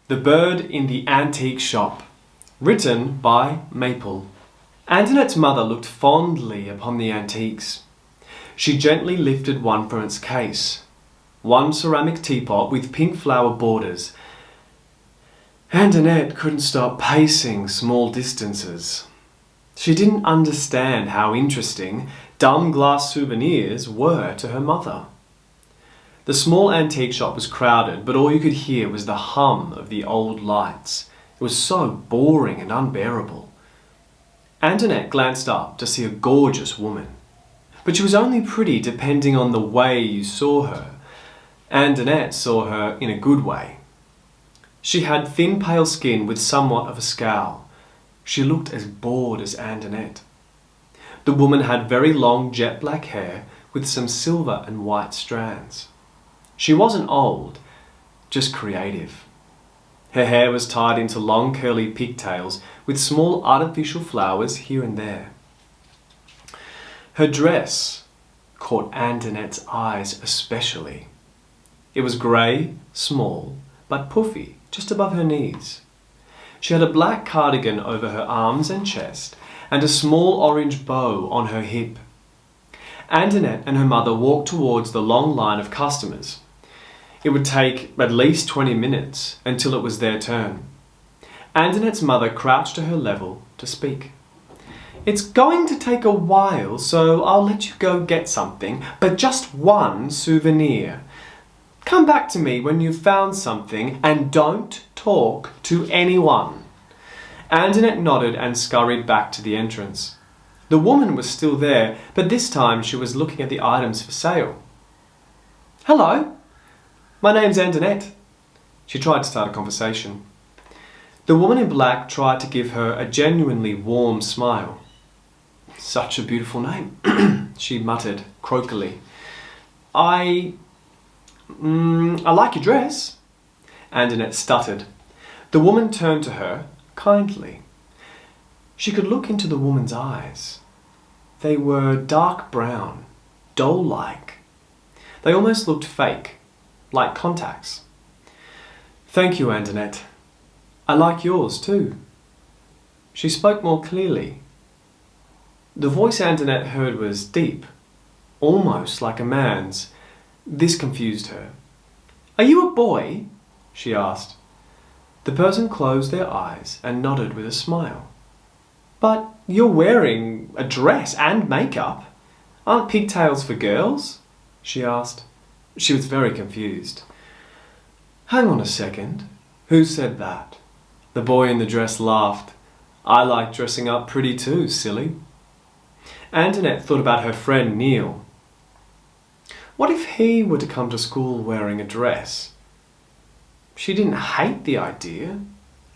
The Bird in the Antique Shop, written by Maple. Antoinette's mother looked fondly upon the antiques. She gently lifted one from its case, one ceramic teapot with pink flower borders. Antoinette couldn't stop pacing small distances. She didn't understand how interesting dumb glass souvenirs were to her mother. The small antique shop was crowded, but all you could hear was the hum of the old lights. It was so boring and unbearable. Antoinette glanced up to see a gorgeous woman. But she was only pretty depending on the way you saw her. Antoinette saw her in a good way. She had thin pale skin with somewhat of a scowl. She looked as bored as Antoinette. The woman had very long jet black hair with some silver and white strands. She wasn't old, just creative. Her hair was tied into long curly pigtails with small artificial flowers here and there. Her dress caught Antoinette's eyes especially. It was grey, small, but puffy, just above her knees. She had a black cardigan over her arms and chest and a small orange bow on her hip. Antoinette and her mother walked towards the long line of customers. It would take at least 20 minutes until it was their turn. Antoinette's mother crouched to her level to speak. "It's going to take a while, so I'll let you go get something, but just one souvenir. Come back to me when you've found something and don't talk to anyone." Antoinette nodded and scurried back to the entrance. The woman was still there, but this time she was looking at the items for sale. "Hello, my name's Antoinette." She tried to start a conversation. The woman in black tried to give her a genuinely warm smile. "Such a beautiful name," she muttered croakily. I like your dress." Antoinette stuttered. The woman turned to her kindly. She could look into the woman's eyes. They were dark brown, doll-like. They almost looked fake, like contacts. "Thank you, Antoinette. I like yours too." She spoke more clearly. The voice Antoinette heard was deep, almost like a man's. This confused her. "Are you a boy?" she asked. The person closed their eyes and nodded with a smile. "But you're wearing a dress and makeup. Aren't pigtails for girls?" she asked. She was very confused. "Hang on a second. Who said that?" The boy in the dress laughed. "I like dressing up pretty too, silly." Antoinette thought about her friend Neil. What if he were to come to school wearing a dress? She didn't hate the idea.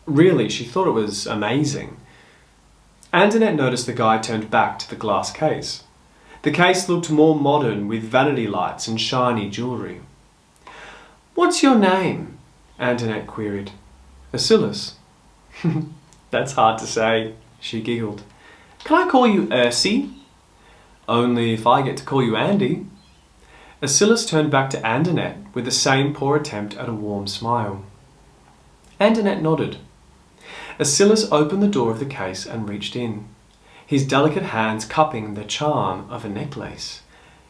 Really, she thought it was amazing. Antoinette noticed the guy turned back to the glass case. The case looked more modern with vanity lights and shiny jewellery. "What's your name?" Antoinette queried. "Acillus." "That's hard to say," she giggled. "Can I call you Ursie?" "Only if I get to call you Andy." Acillus turned back to Antoinette with the same poor attempt at a warm smile. Antoinette nodded. Acillus opened the door of the case and reached in, his delicate hands cupping the charm of a necklace.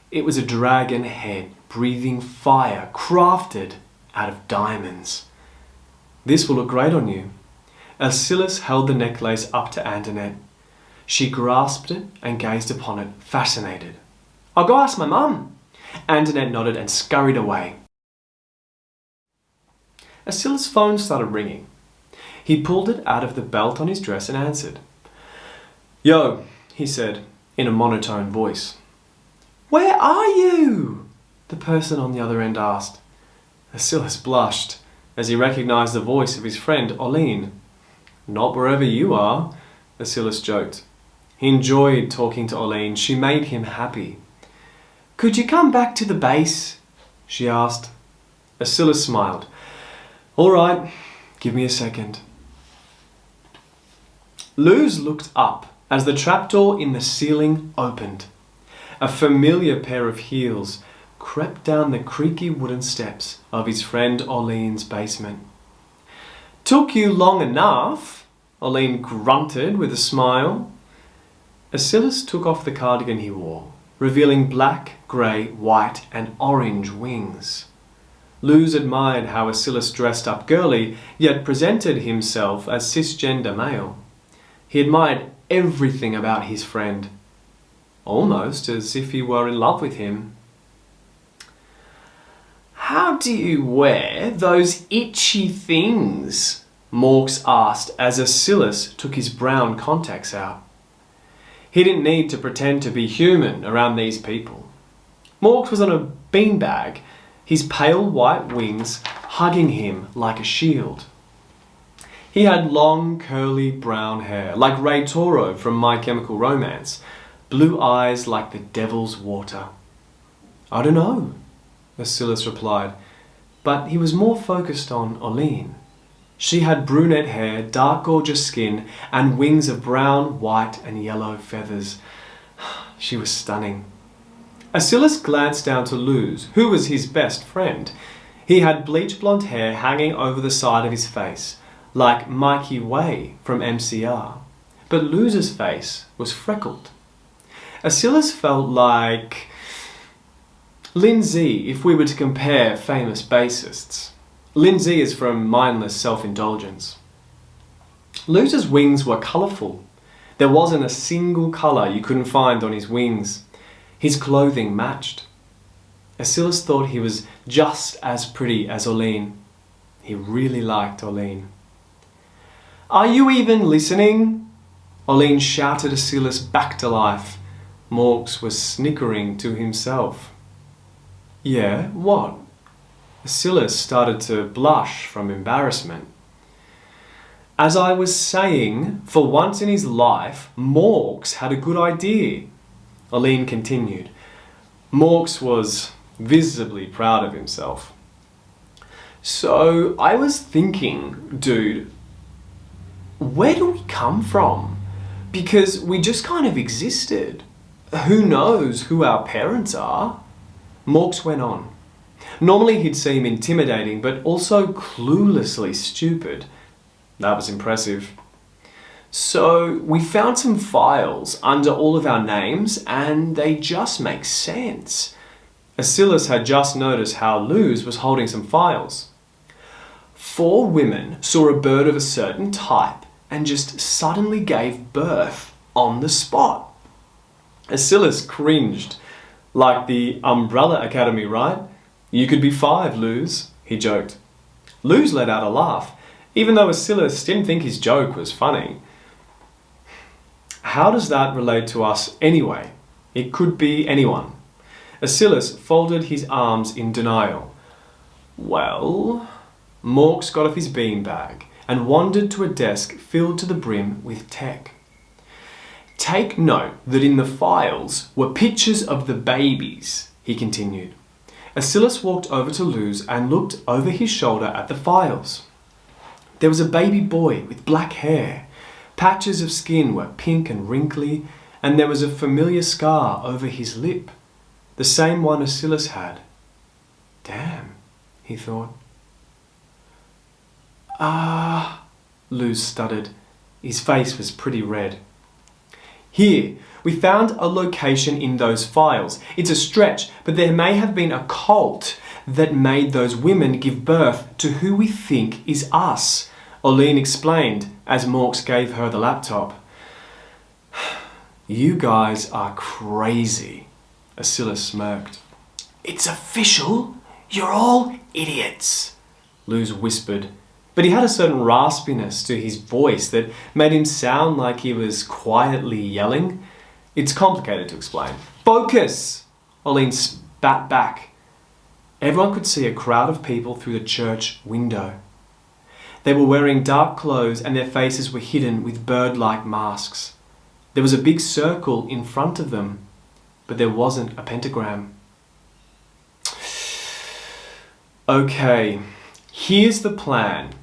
It was a dragon head breathing fire crafted out of diamonds. "This will look great on you." Acillus held the necklace up to Antoinette. She grasped it and gazed upon it, fascinated. "I'll go ask my mum." Antoinette nodded and scurried away. Acillus' phone started ringing. He pulled it out of the belt on his dress and answered. "Yo," he said in a monotone voice. "Where are you?" the person on the other end asked. Acillus blushed as he recognized the voice of his friend Oline. "Not wherever you are," Acillus joked. He enjoyed talking to Oline. She made him happy. "Could you come back to the base?" she asked. Acillus smiled. "All right, give me a second." Luz looked up as the trapdoor in the ceiling opened. A familiar pair of heels crept down the creaky wooden steps of his friend Oline's basement. Took you long enough, Oline grunted with a smile. Asilis took off the cardigan he wore, revealing black, grey, white and orange wings. Luz admired how Asilis dressed up girly, yet presented himself as cisgender male. He admired everything about his friend, almost as if he were in love with him. "How do you wear those itchy things?" Morks asked as Asilis took his brown contacts out. He didn't need to pretend to be human around these people. Morks was on a beanbag, his pale white wings hugging him like a shield. He had long, curly brown hair, like Ray Toro from My Chemical Romance, blue eyes like the devil's water. "I don't know," Asilis replied, but he was more focused on Oline. She had brunette hair, dark gorgeous skin, and wings of brown, white and yellow feathers. She was stunning. Asilis glanced down to Luz, who was his best friend. He had bleach blonde hair hanging over the side of his face, like Mikey Way from MCR. But Luz's face was freckled. Asilis felt like Lindsay if we were to compare famous bassists. Lindsay is from Mindless Self-Indulgence. Luz's wings were colourful. There wasn't a single colour you couldn't find on his wings. His clothing matched. Asilis thought he was just as pretty as Oline. He really liked Oline. "Are you even listening?" Oline shouted Asilis back to life. Morks was snickering to himself. "Yeah, what?" Asilis started to blush from embarrassment. "As I was saying, for once in his life, Morks had a good idea," Oline continued. Morks was visibly proud of himself. "So I was thinking, dude, where do we come from? Because we just kind of existed. Who knows who our parents are?" Morks went on. Normally he'd seem intimidating, but also cluelessly stupid. That was impressive. "So we found some files under all of our names and they just make sense." Asilis had just noticed how Luz was holding some files. "4 women saw a bird of a certain type and just suddenly gave birth on the spot." Asilis cringed. "Like the Umbrella Academy, right? You could be 5, Luz," he joked. Luz let out a laugh, even though Asilis didn't think his joke was funny. "How does that relate to us anyway? It could be anyone." Asilis folded his arms in denial. "Well..." Morks got off his beanbag and wandered to a desk filled to the brim with tech. "Take note that in the files were pictures of the babies," he continued. Asilis walked over to Luz and looked over his shoulder at the files. There was a baby boy with black hair. Patches of skin were pink and wrinkly, and there was a familiar scar over his lip. The same one Asilis had. "Damn," he thought. Luz stuttered. His face was pretty red. "Here, we found a location in those files. It's a stretch, but there may have been a cult that made those women give birth to who we think is us," Oline explained as Morks gave her the laptop. "You guys are crazy," Asilis smirked. "It's official. You're all idiots," Luz whispered. But he had a certain raspiness to his voice that made him sound like he was quietly yelling. It's complicated to explain. "Focus!" Oline spat back. Everyone could see a crowd of people through the church window. They were wearing dark clothes and their faces were hidden with bird-like masks. There was a big circle in front of them, but there wasn't a pentagram. "Okay, here's the plan.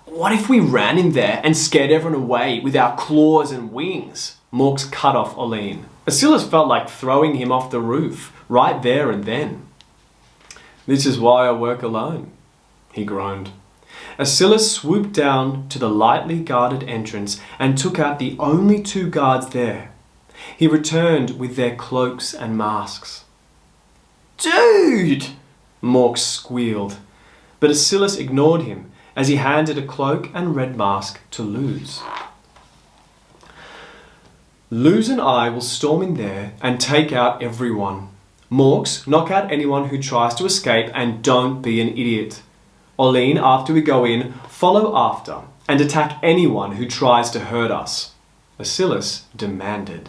What if we ran in there and scared everyone away with our claws and wings?" Morks cut off Oline. Asilis felt like throwing him off the roof, right there and then. "This is why I work alone," he groaned. Asilas swooped down to the lightly guarded entrance and took out the only 2 guards there. He returned with their cloaks and masks. "Dude!" Mork squealed, but Asilas ignored him as he handed a cloak and red mask to Luz. "Luz and I will storm in there and take out everyone. Morks, knock out anyone who tries to escape and don't be an idiot. Oline, after we go in, follow after and attack anyone who tries to hurt us," Asilas demanded.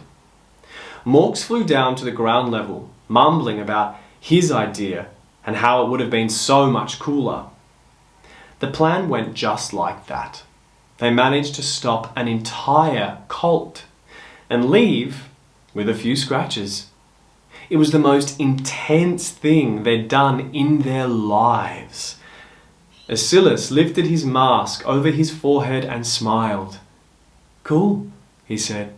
Morks flew down to the ground level, mumbling about his idea and how it would have been so much cooler. The plan went just like that. They managed to stop an entire cult and leave with a few scratches. It was the most intense thing they'd done in their lives. Asilas lifted his mask over his forehead and smiled. "Cool," he said.